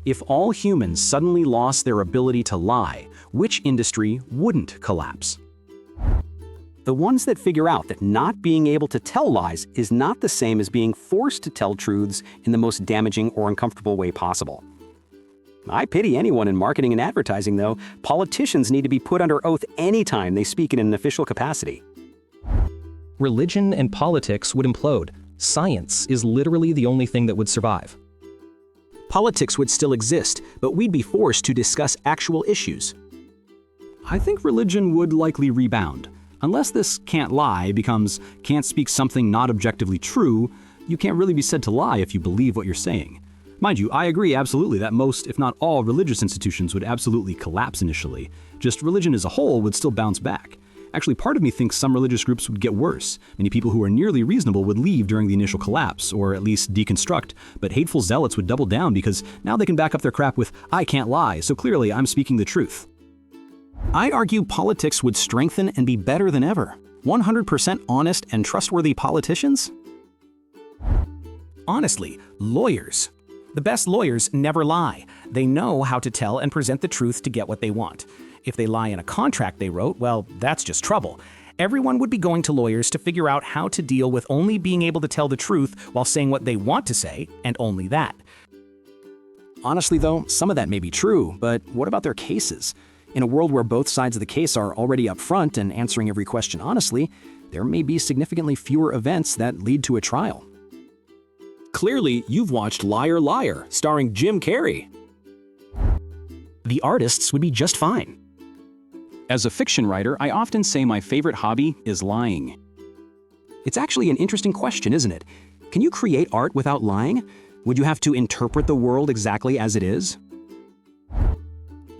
If all humans suddenly lost their ability to lie, which industry wouldn't collapse? The ones that figure out that not being able to tell lies is not the same as being forced to tell truths in the most damaging or uncomfortable way possible. I pity anyone in marketing and advertising, though. Politicians need to be put under oath anytime they speak in an official capacity. Religion and politics would implode. Science is literally the only thing that would survive. Politics would still exist, but we'd be forced to discuss actual issues. I think religion would likely rebound. Unless this can't lie becomes can't speak something not objectively true, you can't really be said to lie if you believe what you're saying. Mind you, I agree absolutely that most, if not all, religious institutions would absolutely collapse initially. Just religion as a whole would still bounce back. Actually, part of me thinks some religious groups would get worse. Many people who are nearly reasonable would leave during the initial collapse, or at least deconstruct, but hateful zealots would double down because now they can back up their crap with, I can't lie, so clearly I'm speaking the truth. I argue politics would strengthen and be better than ever. 100% honest and trustworthy politicians? Honestly, lawyers. The best lawyers never lie. They know how to tell and present the truth to get what they want. If they lie in a contract they wrote, well, that's just trouble. Everyone would be going to lawyers to figure out how to deal with only being able to tell the truth while saying what they want to say, and only that. Honestly, though, some of that may be true, but what about their cases? In a world where both sides of the case are already up front and answering every question honestly, there may be significantly fewer events that lead to a trial. Clearly, you've watched Liar Liar, starring Jim Carrey. The artists would be just fine. As a fiction writer, I often say my favorite hobby is lying. It's actually an interesting question, isn't it? Can you create art without lying? Would you have to interpret the world exactly as it is?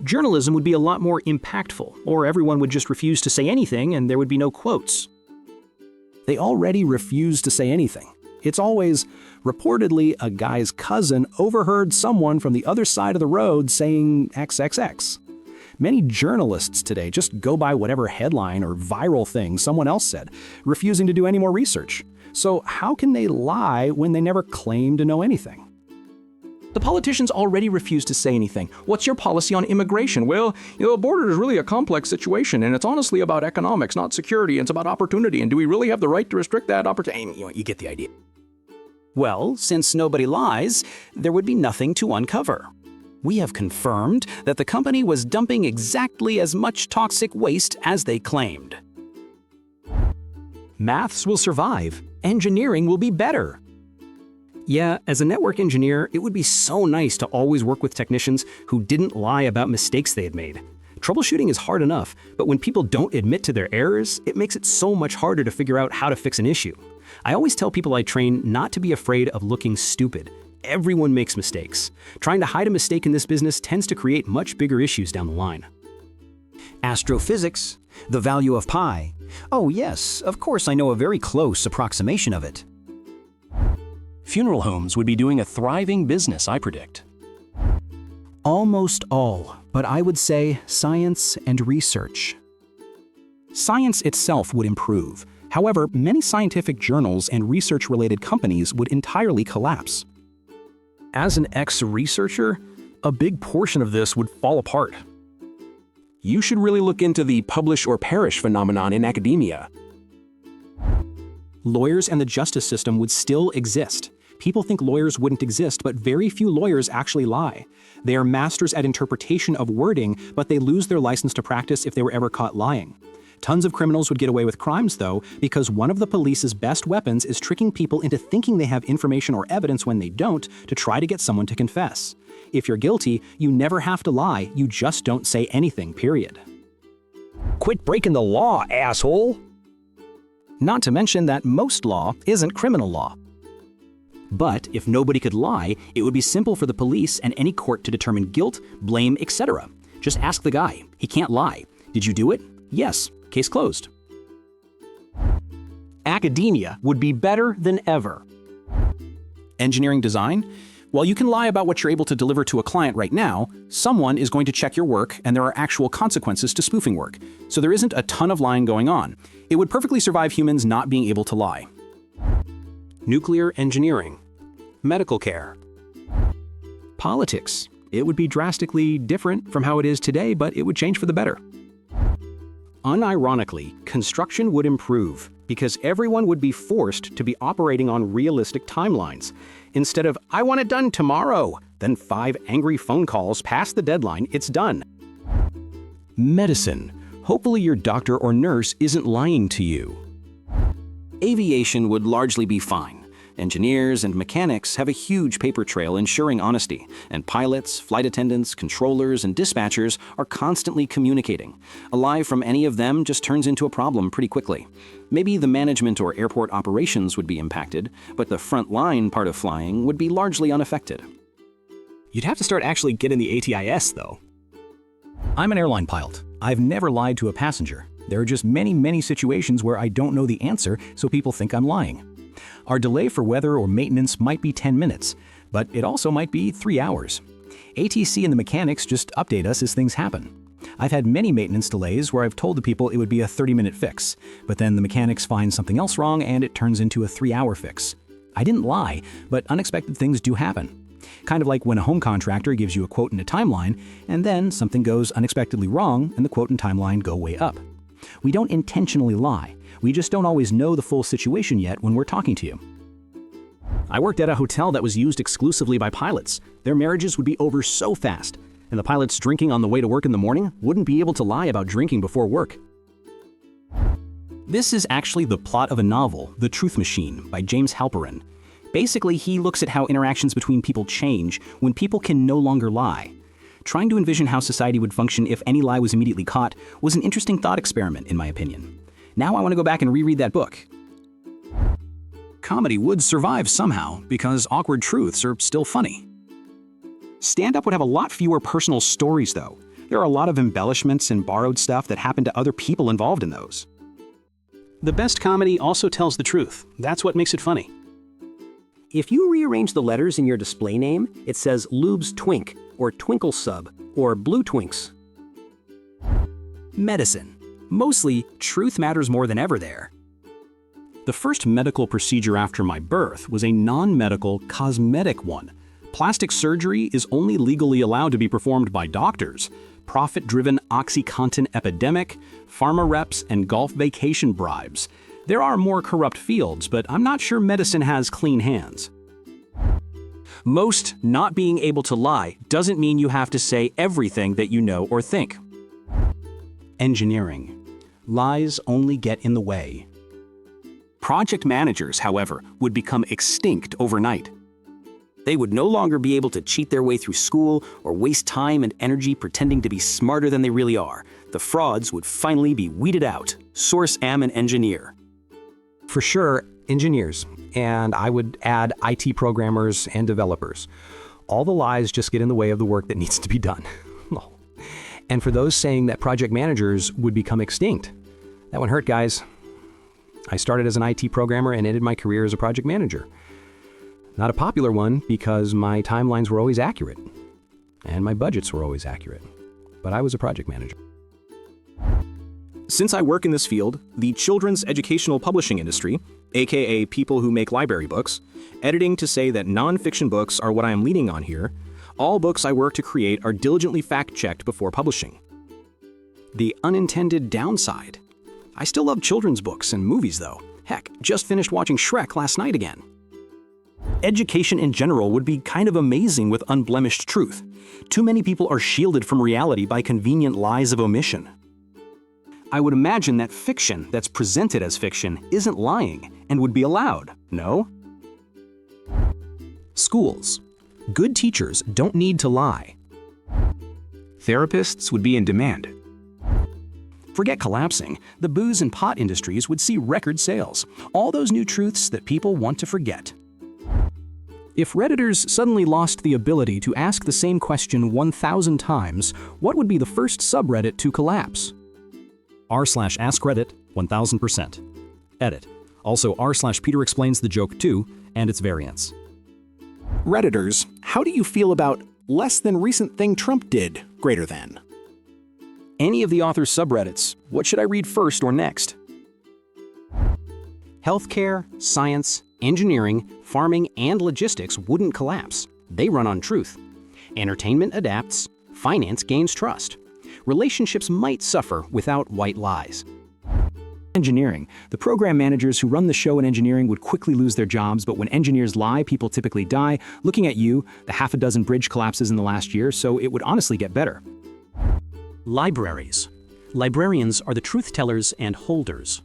Journalism would be a lot more impactful, or everyone would just refuse to say anything and there would be no quotes. They already refuse to say anything. It's always, reportedly, a guy's cousin overheard someone from the other side of the road saying XXX. Many journalists today just go by whatever headline or viral thing someone else said, refusing to do any more research. So how can they lie when they never claim to know anything? The politicians already refuse to say anything. What's your policy on immigration? Well, the border is really a complex situation, and it's honestly about economics, not security. It's about opportunity, and do we really have the right to restrict that opportunity? You get the idea. Well, since nobody lies, there would be nothing to uncover. We have confirmed that the company was dumping exactly as much toxic waste as they claimed. Maths will survive. Engineering will be better. Yeah, as a network engineer, it would be so nice to always work with technicians who didn't lie about mistakes they had made. Troubleshooting is hard enough, but when people don't admit to their errors, it makes it so much harder to figure out how to fix an issue. I always tell people I train not to be afraid of looking stupid. Everyone makes mistakes. Trying to hide a mistake in this business tends to create much bigger issues down the line. Astrophysics, the value of pi. Oh yes, of course I know a very close approximation of it. Funeral homes would be doing a thriving business, I predict. Almost all, but I would say science and research. Science itself would improve. However, many scientific journals and research-related companies would entirely collapse. As an ex-researcher, a big portion of this would fall apart. You should really look into the publish or perish phenomenon in academia. Lawyers and the justice system would still exist. People think lawyers wouldn't exist, but very few lawyers actually lie. They are masters at interpretation of wording, but they lose their license to practice if they were ever caught lying. Tons of criminals would get away with crimes, though, because one of the police's best weapons is tricking people into thinking they have information or evidence when they don't to try to get someone to confess. If you're guilty, you never have to lie, you just don't say anything, period. Quit breaking the law, asshole! Not to mention that most law isn't criminal law. But if nobody could lie, it would be simple for the police and any court to determine guilt, blame, etc. Just ask the guy. He can't lie. Did you do it? Yes. Case closed. Academia would be better than ever. Engineering design? While you can lie about what you're able to deliver to a client right now, someone is going to check your work and there are actual consequences to spoofing work. So there isn't a ton of lying going on. It would perfectly survive humans not being able to lie. Nuclear engineering. Medical care. Politics. It would be drastically different from how it is today, but it would change for the better. Unironically, construction would improve because everyone would be forced to be operating on realistic timelines. Instead of, I want it done tomorrow, then 5 angry phone calls past the deadline, it's done. Medicine. Hopefully your doctor or nurse isn't lying to you. Aviation would largely be fine. Engineers and mechanics have a huge paper trail ensuring honesty, and pilots, flight attendants, controllers, and dispatchers are constantly communicating. A lie from any of them just turns into a problem pretty quickly. Maybe the management or airport operations would be impacted, but the front line part of flying would be largely unaffected. You'd have to start actually getting the ATIS, though. I'm an airline pilot. I've never lied to a passenger. There are just many situations where I don't know the answer, so people think I'm lying. Our delay for weather or maintenance might be 10 minutes, but it also might be 3 hours. ATC and the mechanics just update us as things happen. I've had many maintenance delays where I've told the people it would be a 30-minute fix, but then the mechanics find something else wrong and it turns into a 3-hour fix. I didn't lie, but unexpected things do happen. Kind of like when a home contractor gives you a quote and a timeline, and then something goes unexpectedly wrong and the quote and timeline go way up. We don't intentionally lie. We just don't always know the full situation yet when we're talking to you. I worked at a hotel that was used exclusively by pilots. Their marriages would be over so fast, and the pilots drinking on the way to work in the morning wouldn't be able to lie about drinking before work. This is actually the plot of a novel, The Truth Machine, by James Halperin. Basically, he looks at how interactions between people change when people can no longer lie. Trying to envision how society would function if any lie was immediately caught was an interesting thought experiment, in my opinion. Now I want to go back and reread that book. Comedy would survive somehow because awkward truths are still funny. Stand-up would have a lot fewer personal stories, though. There are a lot of embellishments and borrowed stuff that happened to other people involved in those. The best comedy also tells the truth. That's what makes it funny. If you rearrange the letters in your display name, it says Lube's Twink, or Twinkle Sub, or Blue Twinks. Medicine. Mostly, truth matters more than ever there. The first medical procedure after my birth was a non-medical, cosmetic one. Plastic surgery is only legally allowed to be performed by doctors. Profit-driven OxyContin epidemic, pharma reps, and golf vacation bribes. There are more corrupt fields, but I'm not sure medicine has clean hands. Most not being able to lie doesn't mean you have to say everything that you know or think. Engineering. Lies only get in the way. Project managers, however, would become extinct overnight. They would no longer be able to cheat their way through school or waste time and energy pretending to be smarter than they really are. The frauds would finally be weeded out. Source: am an engineer. For sure, engineers, and I would add IT programmers and developers. All the lies just get in the way of the work that needs to be done. And for those saying that project managers would become extinct, that one hurt, guys. I started as an IT programmer and ended my career as a project manager. Not a popular one because my timelines were always accurate, and my budgets were always accurate, but I was a project manager. Since I work in this field, the children's educational publishing industry, aka people who make library books, editing to say that non-fiction books are what I am leaning on here, all books I work to create are diligently fact-checked before publishing. The unintended downside. I still love children's books and movies, though. Heck, just finished watching Shrek last night again. Education in general would be kind of amazing with unblemished truth. Too many people are shielded from reality by convenient lies of omission. I would imagine that fiction that's presented as fiction isn't lying and would be allowed, no? Schools. Good teachers don't need to lie. Therapists would be in demand. Forget collapsing. The booze and pot industries would see record sales. All those new truths that people want to forget. If Redditors suddenly lost the ability to ask the same question 1,000 times, what would be the first subreddit to collapse? r/AskReddit 1000%. Edit. Also r/Peter explains the joke too, and its variants. Redditors, how do you feel about less than recent thing Trump did, greater than? Any of the author's subreddits. What should I read first or next? Healthcare, science, engineering, farming, and logistics wouldn't collapse. They run on truth. Entertainment adapts, finance gains trust. Relationships might suffer without white lies. Engineering. The program managers who run the show in engineering would quickly lose their jobs, but when engineers lie, people typically die. Looking at you, the half a dozen bridge collapses in the last year, so it would honestly get better. Libraries. Librarians are the truth tellers and holders.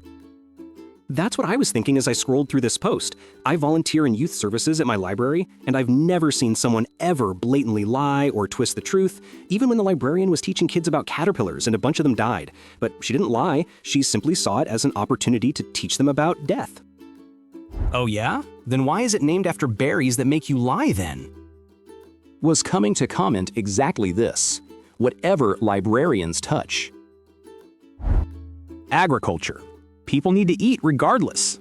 That's what I was thinking as I scrolled through this post. I volunteer in youth services at my library, and I've never seen someone ever blatantly lie or twist the truth, even when the librarian was teaching kids about caterpillars and a bunch of them died. But she didn't lie, she simply saw it as an opportunity to teach them about death. Oh yeah? Then why is it named after berries that make you lie then? Was coming to comment exactly this: whatever librarians touch. Agriculture. People need to eat regardless.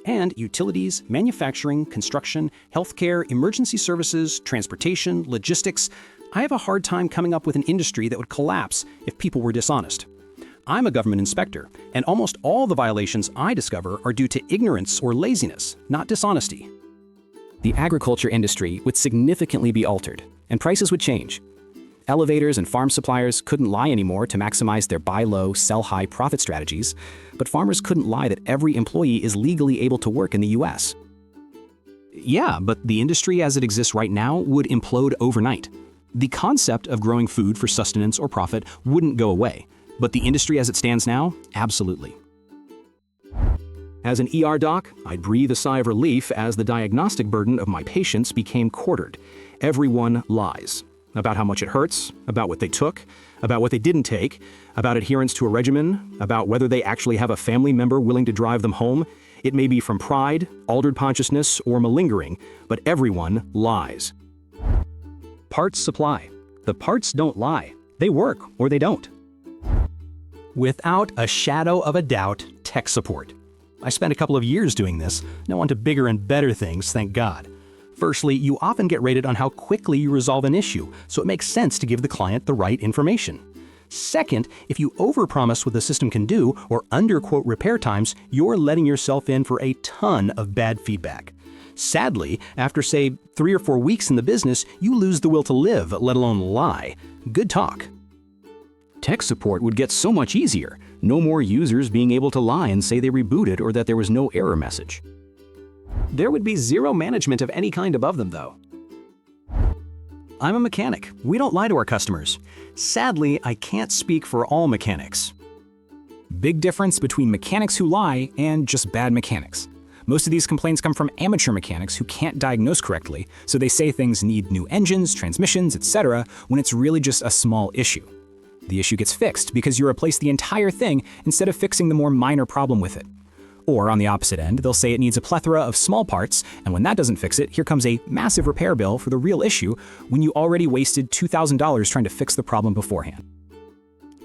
And utilities, manufacturing, construction, healthcare, emergency services, transportation, logistics. I have a hard time coming up with an industry that would collapse if people were dishonest. I'm a government inspector, and almost all the violations I discover are due to ignorance or laziness, not dishonesty. The agriculture industry would significantly be altered, and prices would change. Elevators and farm suppliers couldn't lie anymore to maximize their buy low, sell high profit strategies, but farmers couldn't lie that every employee is legally able to work in the US. Yeah, but the industry as it exists right now would implode overnight. The concept of growing food for sustenance or profit wouldn't go away, but the industry as it stands now, absolutely. As an ER doc, I'd breathe a sigh of relief as the diagnostic burden of my patients became quartered. Everyone lies. About how much it hurts, about what they took, about what they didn't take, about adherence to a regimen, about whether they actually have a family member willing to drive them home. It may be from pride, altered consciousness, or malingering, but everyone lies. Parts supply. The parts don't lie. They work or they don't. Without a shadow of a doubt, tech support. I spent a couple of years doing this, now on to bigger and better things, thank God. Firstly, you often get rated on how quickly you resolve an issue, so it makes sense to give the client the right information. Second, if you overpromise what the system can do or underquote repair times, you're letting yourself in for a ton of bad feedback. Sadly, after say 3 or 4 weeks in the business, you lose the will to live, let alone lie. Good talk. Tech support would get so much easier. No more users being able to lie and say they rebooted or that there was no error message. There would be zero management of any kind above them, though. I'm a mechanic. We don't lie to our customers. Sadly, I can't speak for all mechanics. Big difference between mechanics who lie and just bad mechanics. Most of these complaints come from amateur mechanics who can't diagnose correctly, so they say things need new engines, transmissions, etc., when it's really just a small issue. The issue gets fixed because you replace the entire thing instead of fixing the more minor problem with it. Or on the opposite end, they'll say it needs a plethora of small parts, and when that doesn't fix it, here comes a massive repair bill for the real issue when you already wasted $2,000 trying to fix the problem beforehand.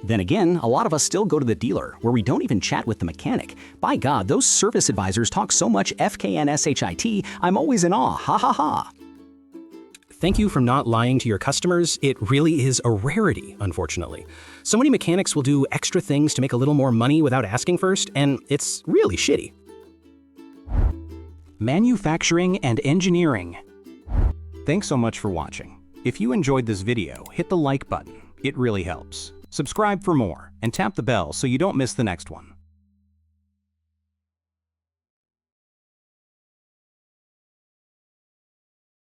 Then again, a lot of us still go to the dealer, where we don't even chat with the mechanic. By God, those service advisors talk so much FKNSHIT, I'm always in awe, ha ha ha. Thank you for not lying to your customers. It really is a rarity, unfortunately. So many mechanics will do extra things to make a little more money without asking first, and it's really shitty. Manufacturing and engineering. Thanks so much for watching. If you enjoyed this video, hit the like button. It really helps. Subscribe for more, and tap the bell so you don't miss the next one.